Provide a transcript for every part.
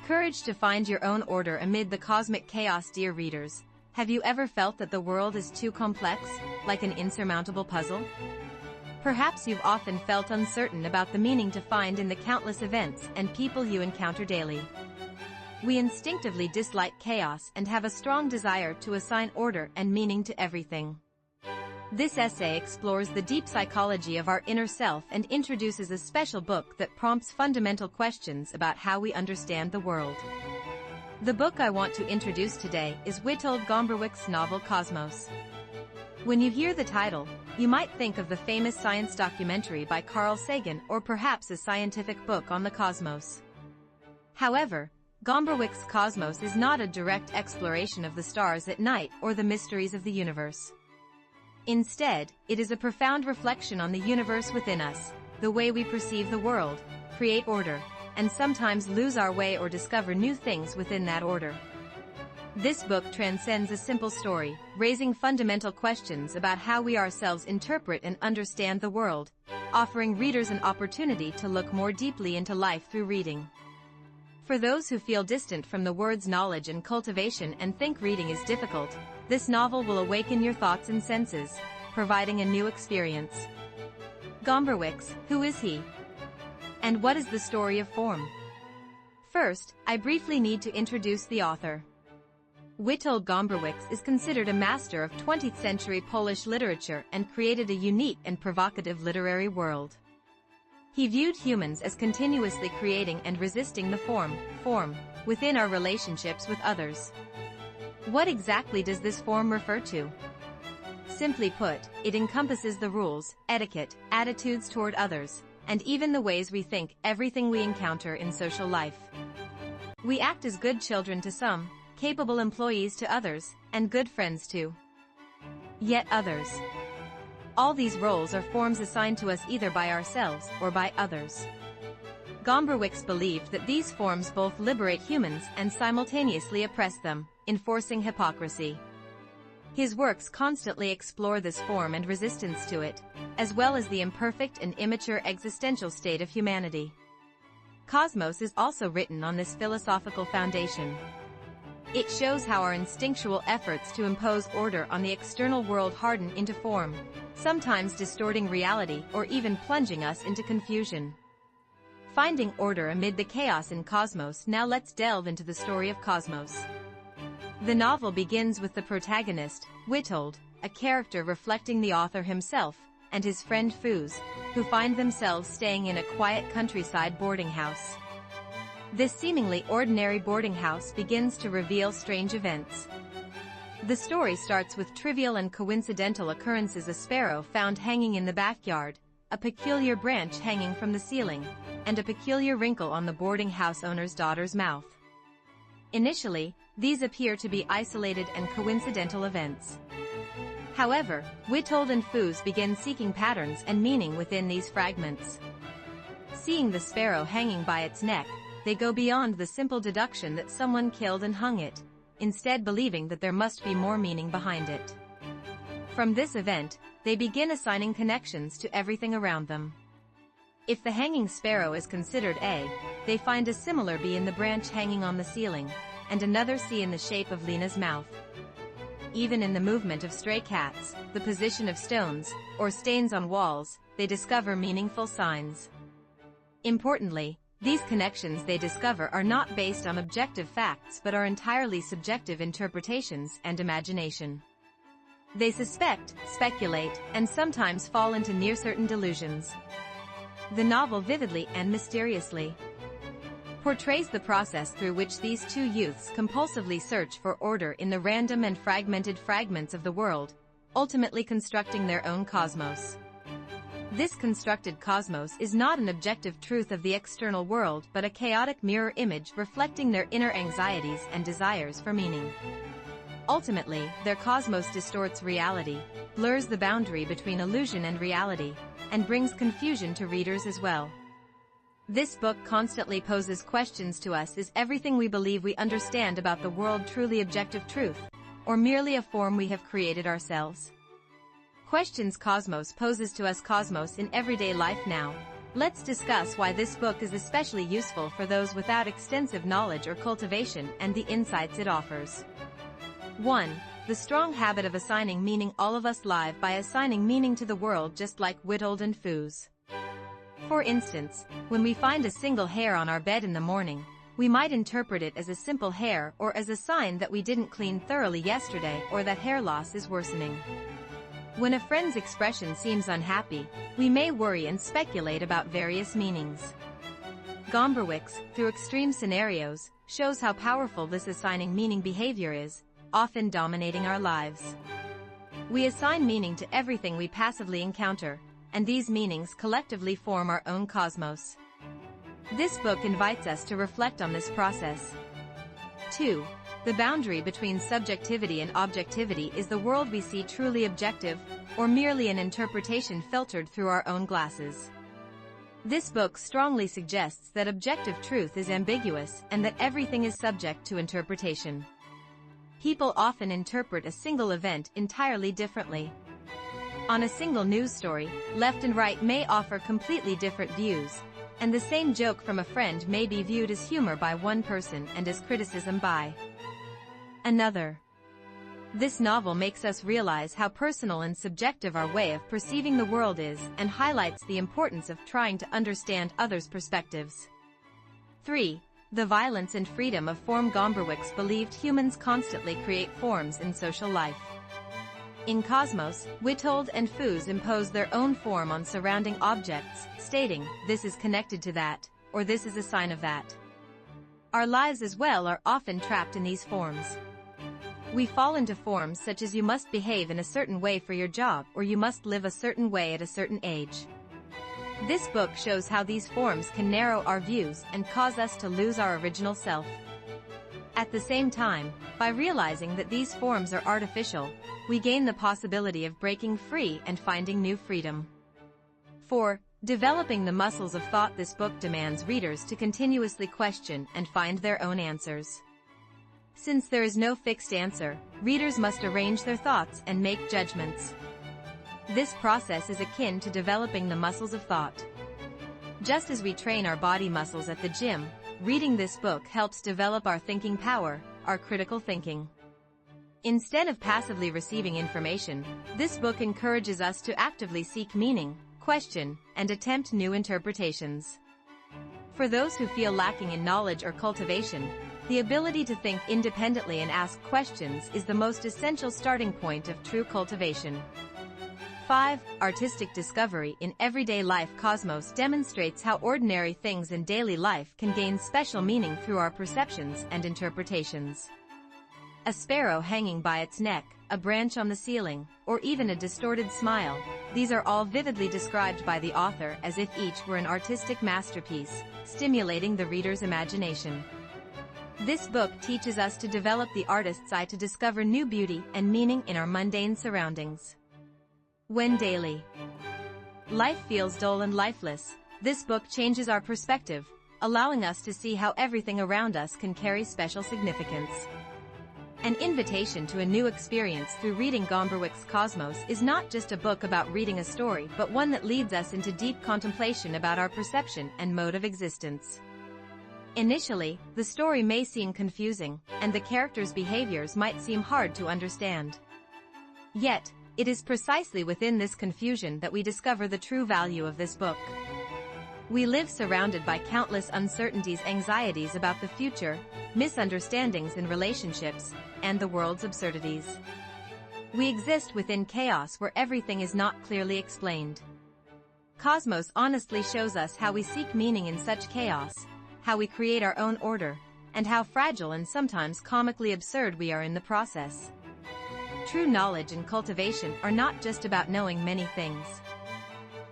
Courage to find your own order amid the cosmic chaos. Dear readers, have you ever felt that the world is too complex, like an insurmountable puzzle? Perhaps you've often felt uncertain about the meaning to find in the countless events and people you encounter daily. We instinctively dislike chaos and have a strong desire to assign order and meaning to everything. This essay explores the deep psychology of our inner self and introduces a special book that prompts fundamental questions about how we understand the world. The book I want to introduce today is Witold Gombrowicz' novel Cosmos. When you hear the title, you might think of the famous science documentary by Carl Sagan or perhaps a scientific book on the cosmos. However, Gombrowicz' Cosmos is not a direct exploration of the stars at night or the mysteries of the universe. Instead, it is a profound reflection on the universe within us, the way we perceive the world, create order, and sometimes lose our way or discover new things within that order. This book transcends a simple story, raising fundamental questions about how we ourselves interpret and understand the world, offering readers an opportunity to look more deeply into life through reading. For those who feel distant from the word's knowledge and cultivation and think reading is difficult, this novel will awaken your thoughts and senses, providing a new experience. Gombrowicz, who is he? And what is the story of form? First, I briefly need to introduce the author. Witold Gombrowicz is considered a master of 20th century Polish literature and created a unique and provocative literary world. He viewed humans as continuously creating and resisting the form within our relationships with others. What exactly does this form refer to? Simply put, it encompasses the rules, etiquette, attitudes toward others, and even the ways we think, everything we encounter in social life. We act as good children to some, capable employees to others, and good friends to yet others. All these roles are forms assigned to us either by ourselves or by others. Gombrowicz believed that these forms both liberate humans and simultaneously oppress them, enforcing hypocrisy. His works constantly explore this form and resistance to it, as well as the imperfect and immature existential state of humanity. Cosmos is also written on this philosophical foundation. It shows how our instinctual efforts to impose order on the external world harden into form, sometimes distorting reality or even plunging us into confusion. Finding order amid the chaos in Cosmos. Now let's delve into the story of Cosmos. The novel begins with the protagonist, Witold, a character reflecting the author himself, and his friend Fuz, who find themselves staying in a quiet countryside boarding house. This seemingly ordinary boarding house begins to reveal strange events. The story starts with trivial and coincidental occurrences: a sparrow found hanging in the backyard, a peculiar branch hanging from the ceiling, and a peculiar wrinkle on the boarding house owner's daughter's mouth. Initially, these appear to be isolated and coincidental events. However, Witold and Fuz begin seeking patterns and meaning within these fragments. Seeing the sparrow hanging by its neck, they go beyond the simple deduction that someone killed and hung it, instead believing that there must be more meaning behind it. From this event, they begin assigning connections to everything around them. If the hanging sparrow is considered A, they find a similar B in the branch hanging on the ceiling, and another C in the shape of Lena's mouth. Even in the movement of stray cats, the position of stones, or stains on walls, they discover meaningful signs. Importantly, these connections they discover are not based on objective facts but are entirely subjective interpretations and imagination. They suspect, speculate, and sometimes fall into near-certain delusions. The novel vividly and mysteriously portrays the process through which these two youths compulsively search for order in the random and fragmented fragments of the world, ultimately constructing their own cosmos. This constructed cosmos is not an objective truth of the external world but a chaotic mirror image reflecting their inner anxieties and desires for meaning. Ultimately, their cosmos distorts reality, blurs the boundary between illusion and reality, and brings confusion to readers as well. This book constantly poses questions to us: is everything we believe we understand about the world truly objective truth, or merely a form we have created ourselves? Questions Cosmos poses to us. Cosmos in everyday life now. Let's discuss why this book is especially useful for those without extensive knowledge or cultivation and the insights it offers. 1. The strong habit of assigning meaning. All of us live by assigning meaning to the world, just like Whittled and Foos. For instance, when we find a single hair on our bed in the morning, we might interpret it as a simple hair or as a sign that we didn't clean thoroughly yesterday or that hair loss is worsening. When a friend's expression seems unhappy, we may worry and speculate about various meanings. Gombrowicz, through extreme scenarios, shows how powerful this assigning meaning behavior is, often dominating our lives. We assign meaning to everything we passively encounter, and these meanings collectively form our own cosmos. This book invites us to reflect on this process. 2. The boundary between subjectivity and objectivity. Is the world we see truly objective, or merely an interpretation filtered through our own glasses? This book strongly suggests that objective truth is ambiguous and that everything is subject to interpretation. People often interpret a single event entirely differently. On a single news story, left and right may offer completely different views, and the same joke from a friend may be viewed as humor by one person and as criticism by another. This novel makes us realize how personal and subjective our way of perceiving the world is and highlights the importance of trying to understand others' perspectives. 3. The violence and freedom of form. Gombrowicz believed humans constantly create forms in social life. In Cosmos, Whittled and Foos impose their own form on surrounding objects, stating, "This is connected to that," or "This is a sign of that." Our lives as well are often trapped in these forms. We fall into forms such as "you must behave in a certain way for your job" or "you must live a certain way at a certain age." This book shows how these forms can narrow our views and cause us to lose our original self. At the same time, by realizing that these forms are artificial, we gain the possibility of breaking free and finding new freedom. 4. Developing the muscles of thought. This book demands readers to continuously question and find their own answers. Since there is no fixed answer, readers must arrange their thoughts and make judgments. This process is akin to developing the muscles of thought. Just as we train our body muscles at the gym, reading this book helps develop our thinking power, our critical thinking. Instead of passively receiving information, this book encourages us to actively seek meaning, question, and attempt new interpretations. For those who feel lacking in knowledge or cultivation, the ability to think independently and ask questions is the most essential starting point of true cultivation. 5. Artistic discovery. In everyday life, Cosmos demonstrates how ordinary things in daily life can gain special meaning through our perceptions and interpretations. A sparrow hanging by its neck, a branch on the ceiling, or even a distorted smile, these are all vividly described by the author as if each were an artistic masterpiece, stimulating the reader's imagination. This book teaches us to develop the artist's eye to discover new beauty and meaning in our mundane surroundings. When daily life feels dull and lifeless, this book changes our perspective, allowing us to see how everything around us can carry special significance. An invitation to a new experience through reading Gombrowicz. Cosmos is not just a book about reading a story, but one that leads us into deep contemplation about our perception and mode of existence. Initially, the story may seem confusing, and the characters' behaviors might seem hard to understand. Yet, it is precisely within this confusion that we discover the true value of this book. We live surrounded by countless uncertainties, anxieties about the future, misunderstandings in relationships, and the world's absurdities. We exist within chaos where everything is not clearly explained. Cosmos honestly shows us how we seek meaning in such chaos, how we create our own order, and how fragile and sometimes comically absurd we are in the process. True knowledge and cultivation are not just about knowing many things.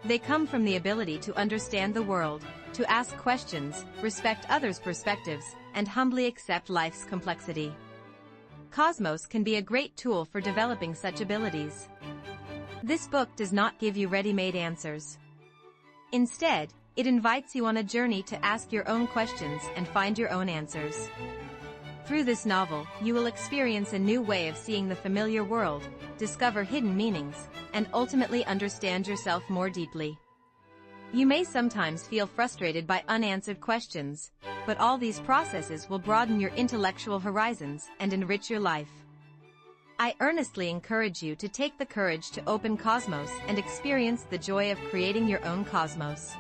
They come from the ability to understand the world, to ask questions, respect others' perspectives, and humbly accept life's complexity. Cosmos can be a great tool for developing such abilities. This book does not give you ready-made answers. Instead, it invites you on a journey to ask your own questions and find your own answers. Through this novel, you will experience a new way of seeing the familiar world, discover hidden meanings, and ultimately understand yourself more deeply. You may sometimes feel frustrated by unanswered questions, but all these processes will broaden your intellectual horizons and enrich your life. I earnestly encourage you to take the courage to open cosmos and experience the joy of creating your own cosmos.